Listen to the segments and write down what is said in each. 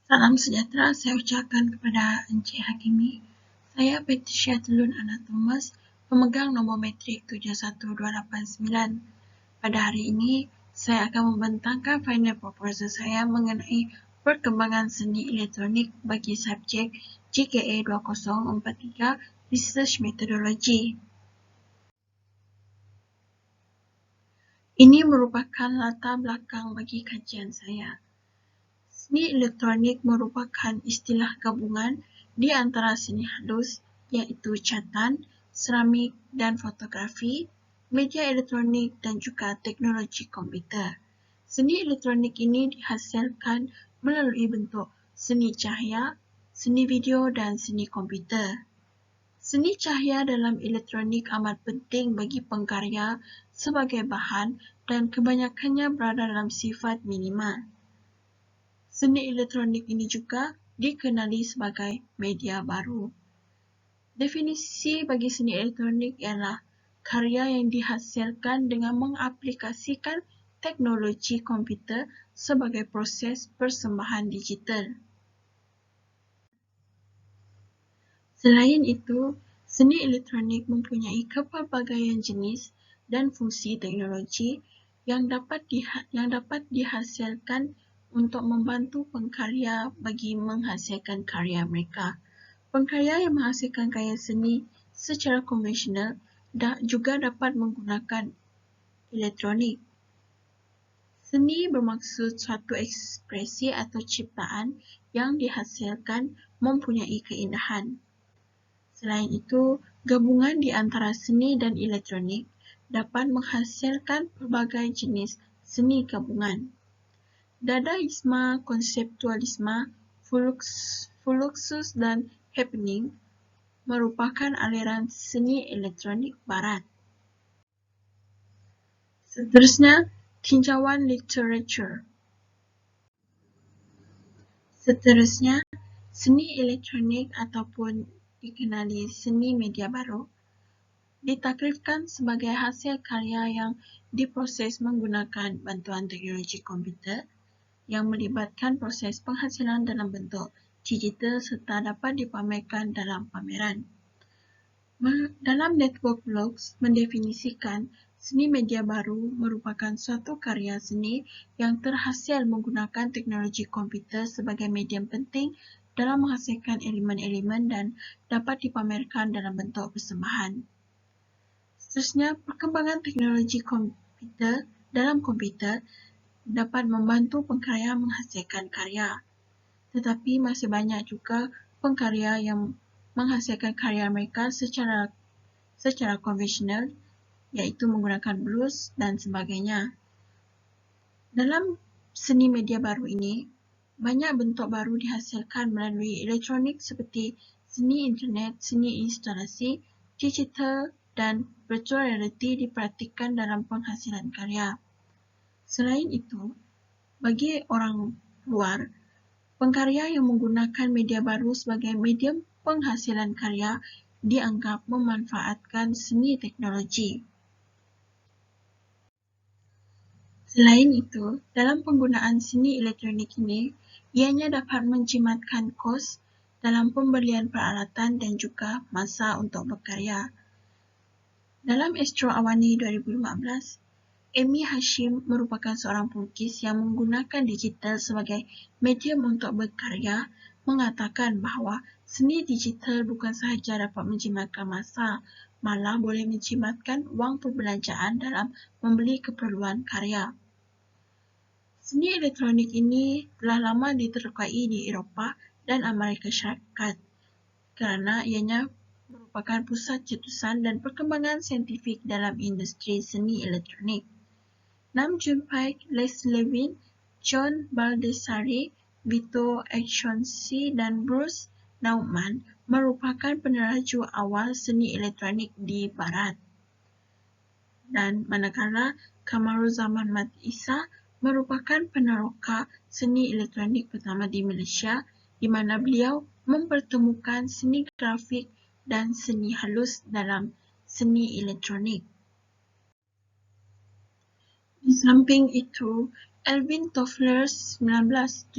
Salam sejahtera saya ucapkan kepada Encik Hakimi. Saya Patricia Telun Anak Thomas, pemegang nombor matrik 71289. Pada hari ini, saya akan membentangkan final proposal saya mengenai perkembangan seni elektronik bagi subjek GKA 2043 Research Methodology. Ini merupakan latar belakang bagi kajian saya. Seni elektronik merupakan istilah gabungan di antara seni halus iaitu catan, seramik dan fotografi, media elektronik dan juga teknologi komputer. Seni elektronik ini dihasilkan melalui bentuk seni cahaya, seni video dan seni komputer. Seni cahaya dalam elektronik amat penting bagi pengkarya sebagai bahan dan kebanyakannya berada dalam sifat minimal. Seni elektronik ini juga dikenali sebagai media baru. Definisi bagi seni elektronik ialah karya yang dihasilkan dengan mengaplikasikan teknologi komputer sebagai proses persembahan digital. Selain itu, seni elektronik mempunyai kepelbagaian jenis dan fungsi teknologi yang dapat dihasilkan untuk membantu pengkarya bagi menghasilkan karya mereka. Pengkarya yang menghasilkan karya seni secara konvensional juga dapat menggunakan elektronik. Seni bermaksud suatu ekspresi atau ciptaan yang dihasilkan mempunyai keindahan. Selain itu, gabungan di antara seni dan elektronik dapat menghasilkan pelbagai jenis seni gabungan. Dadaisme, konseptualisme, fluxus dan happening merupakan aliran seni elektronik barat. Seterusnya, tinjauan literatur. Seterusnya, seni elektronik ataupun dikenali seni media baru ditakrifkan sebagai hasil karya yang diproses menggunakan bantuan teknologi komputer yang melibatkan proses penghasilan dalam bentuk digital serta dapat dipamerkan dalam pameran. Dalam Network Blogs mendefinisikan seni media baru merupakan suatu karya seni yang terhasil menggunakan teknologi komputer sebagai medium penting dalam menghasilkan elemen-elemen dan dapat dipamerkan dalam bentuk persembahan. Seterusnya, perkembangan teknologi komputer dalam komputer dapat membantu pengkarya menghasilkan karya. Tetapi masih banyak juga pengkarya yang menghasilkan karya mereka secara konvensional, iaitu menggunakan blues dan sebagainya. Dalam seni media baru ini, banyak bentuk baru dihasilkan melalui elektronik seperti seni internet, seni instalasi, digital dan virtual reality diperhatikan dalam penghasilan karya. Selain itu, bagi orang luar, pengkarya yang menggunakan media baru sebagai medium penghasilan karya dianggap memanfaatkan seni teknologi. Selain itu, dalam penggunaan seni elektronik ini, ianya dapat menjimatkan kos dalam pembelian peralatan dan juga masa untuk berkarya. Dalam Astro Awani 2015, Amy Hashim merupakan seorang pelukis yang menggunakan digital sebagai medium untuk berkarya, mengatakan bahawa seni digital bukan sahaja dapat menjimatkan masa, malah boleh menjimatkan wang perbelanjaan dalam membeli keperluan karya. Seni elektronik ini telah lama diterkai di Eropah dan Amerika Syarikat kerana ianya merupakan pusat cetusan dan perkembangan saintifik dalam industri seni elektronik. Nam June Paik, Les Levin, John Baldessari, Vito Acconci dan Bruce Nauman merupakan peneraju awal seni elektronik di Barat. Dan manakala Kamaruzaman Mat Isa merupakan peneroka seni elektronik pertama di Malaysia, di mana beliau mempertemukan seni grafik dan seni halus dalam seni elektronik. Di samping itu, Alvin Toffler 1970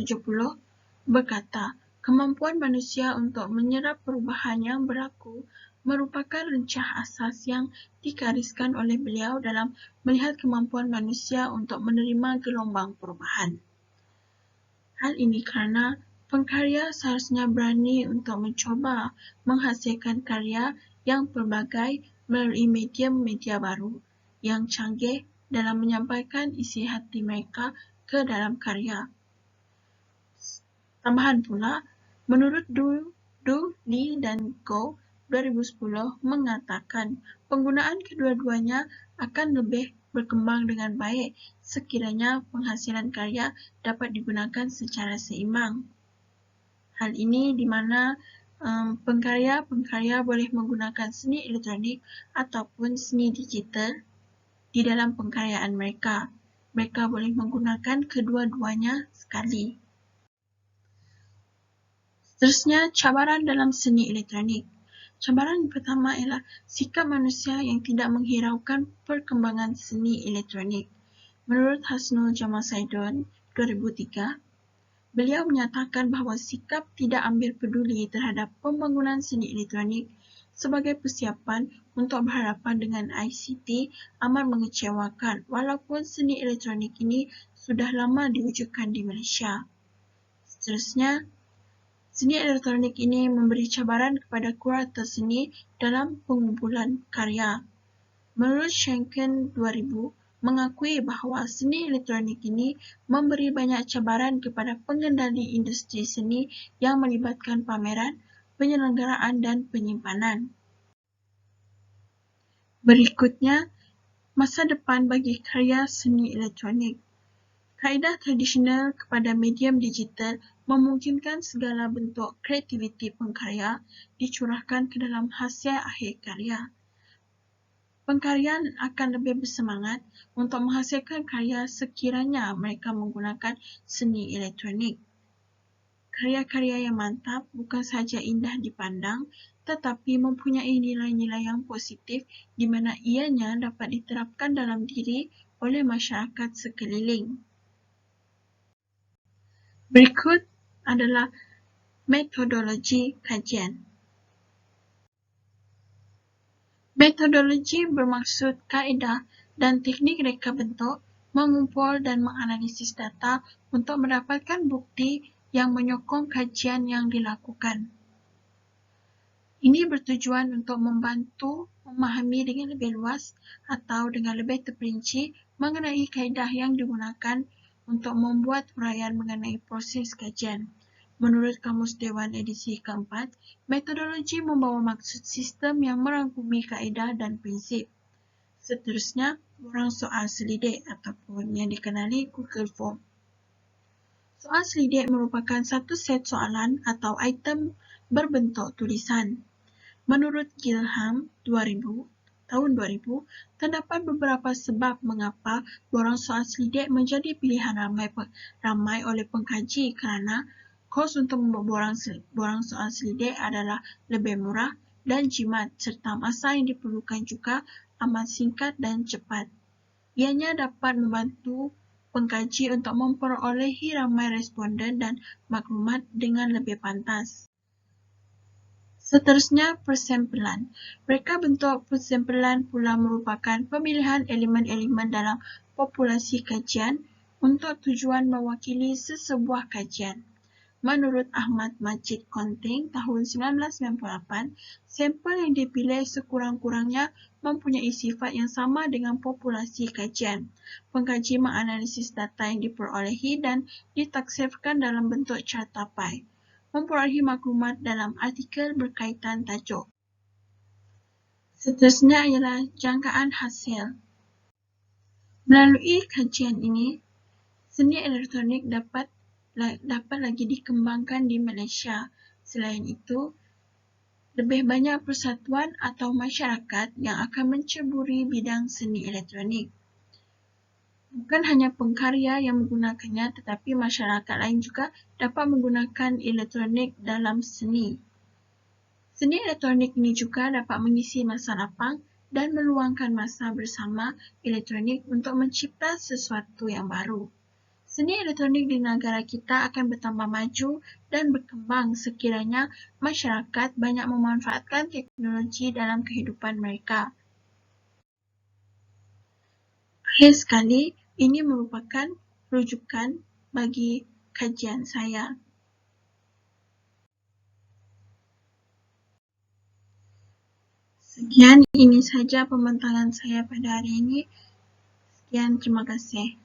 berkata, kemampuan manusia untuk menyerap perubahan yang berlaku merupakan rencah asas yang digariskan oleh beliau dalam melihat kemampuan manusia untuk menerima gelombang perubahan. Hal ini kerana pengkarya seharusnya berani untuk mencuba menghasilkan karya yang pelbagai melalui medium media baru yang canggih dalam menyampaikan isi hati mereka ke dalam karya. Tambahan pula, menurut Du, Lee dan Goh 2010 mengatakan penggunaan kedua-duanya akan lebih berkembang dengan baik sekiranya penghasilan karya dapat digunakan secara seimbang. Hal ini di mana pengkarya boleh menggunakan seni elektronik ataupun seni digital di dalam pengkaryaan mereka. Mereka boleh menggunakan kedua-duanya sekali. Seterusnya, cabaran dalam seni elektronik. Cabaran yang pertama ialah sikap manusia yang tidak menghiraukan perkembangan seni elektronik. Menurut Hasnul Jamal Saidon 2003, beliau menyatakan bahawa sikap tidak ambil peduli terhadap pembangunan seni elektronik sebagai persiapan untuk berhadapan dengan ICT amat mengecewakan walaupun seni elektronik ini sudah lama diwujudkan di Malaysia. Seterusnya, seni elektronik ini memberi cabaran kepada kurator seni dalam pengumpulan karya. Menurut Shanken 2000, mengakui bahawa seni elektronik ini memberi banyak cabaran kepada pengendali industri seni yang melibatkan pameran, penyelenggaraan dan penyimpanan. Berikutnya, masa depan bagi karya seni elektronik. Kaedah tradisional kepada medium digital memungkinkan segala bentuk kreativiti pengkarya dicurahkan ke dalam hasil akhir karya. Pengkarya akan lebih bersemangat untuk menghasilkan karya sekiranya mereka menggunakan seni elektronik. Karya-karya yang mantap bukan sahaja indah dipandang, tetapi mempunyai nilai-nilai yang positif di mana ianya dapat diterapkan dalam diri oleh masyarakat sekeliling. Berikut adalah metodologi kajian. Metodologi bermaksud kaedah dan teknik reka bentuk, mengumpul dan menganalisis data untuk mendapatkan bukti yang menyokong kajian yang dilakukan. Ini bertujuan untuk membantu memahami dengan lebih luas atau dengan lebih terperinci mengenai kaedah yang digunakan untuk membuat huraian mengenai proses kajian. Menurut Kamus Dewan edisi keempat, metodologi membawa maksud sistem yang merangkumi kaedah dan prinsip. Seterusnya, borang soal selidik ataupun yang dikenali Google Form. Soal selidik merupakan satu set soalan atau item berbentuk tulisan. Menurut Gilham 2000, tahun 2000, terdapat beberapa sebab mengapa borang soal selidik menjadi pilihan ramai oleh pengkaji kerana kos untuk membuat borang soal selidik adalah lebih murah dan jimat serta masa yang diperlukan juga amat singkat dan cepat. Ianya dapat membantu pengkaji untuk memperolehi ramai responden dan maklumat dengan lebih pantas. Seterusnya, persempelan. Reka bentuk persempelan pula merupakan pemilihan elemen-elemen dalam populasi kajian untuk tujuan mewakili sesebuah kajian. Menurut Ahmad Majid Konting tahun 1998, sampel yang dipilih sekurang-kurangnya mempunyai sifat yang sama dengan populasi kajian. Pengkaji menganalisis data yang diperolehi dan ditaksirkan dalam bentuk carta pie. Memperolehi maklumat dalam artikel berkaitan tajuk. Seterusnya ialah jangkaan hasil. Melalui kajian ini, seni elektronik dapat lagi dikembangkan di Malaysia. Selain itu, lebih banyak persatuan atau masyarakat yang akan menceburi bidang seni elektronik. Bukan hanya pengkarya yang menggunakannya, tetapi masyarakat lain juga dapat menggunakan elektronik dalam seni. Seni elektronik ini juga dapat mengisi masa lapang dan meluangkan masa bersama elektronik untuk mencipta sesuatu yang baru. Seni elektronik di negara kita akan bertambah maju dan berkembang sekiranya masyarakat banyak memanfaatkan teknologi dalam kehidupan mereka. Akhir sekali, ini merupakan rujukan bagi kajian saya. Sekian, ini saja pembentalan saya pada hari ini. Sekian, terima kasih.